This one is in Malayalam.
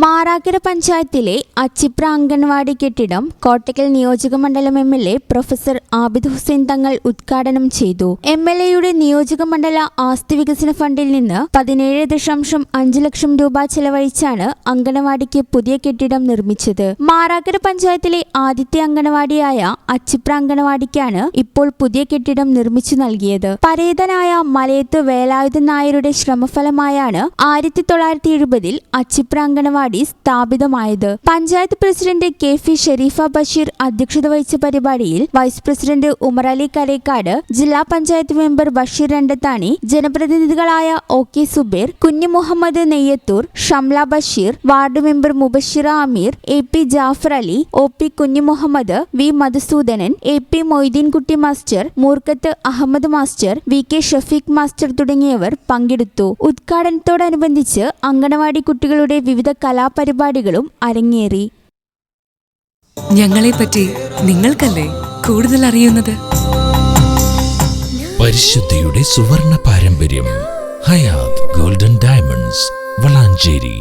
മാറാക്കര പഞ്ചായത്തിലെ അച്ചിപ്ര അംഗൻവാടി കെട്ടിടം കോട്ടക്കൽ നിയോജകമണ്ഡലം MLA പ്രൊഫസർ ആബിദ് ഹുസൈൻ തങ്ങൾ ഉദ്ഘാടനം ചെയ്തു. MLAയുടെ നിയോജകമണ്ഡല ആസ്തി വികസന ഫണ്ടിൽ നിന്ന് 17.5 ലക്ഷം രൂപ ചെലവഴിച്ചാണ് അംഗൻവാടിക്ക് പുതിയ കെട്ടിടം നിർമ്മിച്ചത്. മാറാക്കര പഞ്ചായത്തിലെ ആദ്യത്തെ അംഗൻവാടിയായ അച്ചിപ്ര അംഗൻവാടിക്കാണ് ഇപ്പോൾ പുതിയ കെട്ടിടം നിർമ്മിച്ചു നൽകിയത്. പരേതനായ മലയത്ത് വേലായുധൻ നായരുടെ ശ്രമഫലമായാണ് 1970 അച്ചിപ്ര അംഗൻവാടി സ്ഥാപിതമായത്. പഞ്ചായത്ത് പ്രസിഡന്റ് KF ഷെരീഫ ബഷീർ അധ്യക്ഷത വഹിച്ച പരിപാടിയിൽ വൈസ് പ്രസിഡന്റ് ഉമർ അലി കരേക്കാട്, ജില്ലാ പഞ്ചായത്ത് മെമ്പർ ബഷീർ രണ്ടത്താണി, ജനപ്രതിനിധികളായ OK Zubair, Kunju Muhammad Neyyathur, Shamla Basheer, ward member Mubashira Ameer, AP Jafar Ali, OP Kunju Muhammad, V Madhusoodanan, AP Moideenkutty master, Moorkkath Ahammed master, VK Shafeeq master തുടങ്ങിയവർ പങ്കെടുത്തു. ഉദ്ഘാടനത്തോടനുബന്ധിച്ച് അംഗനവാടി കുട്ടികളുടെ വിവിധ കലാപരിപാടികളും അരങ്ങേറി. ഞങ്ങളെപ്പറ്റി നിങ്ങൾക്കല്ലേ കൂടുതൽ അറിയുന്നത്? പരിശുദ്ധിയുടെ സുവർണ പാരമ്പര്യം. Hayath golden diamonds, Valanchery.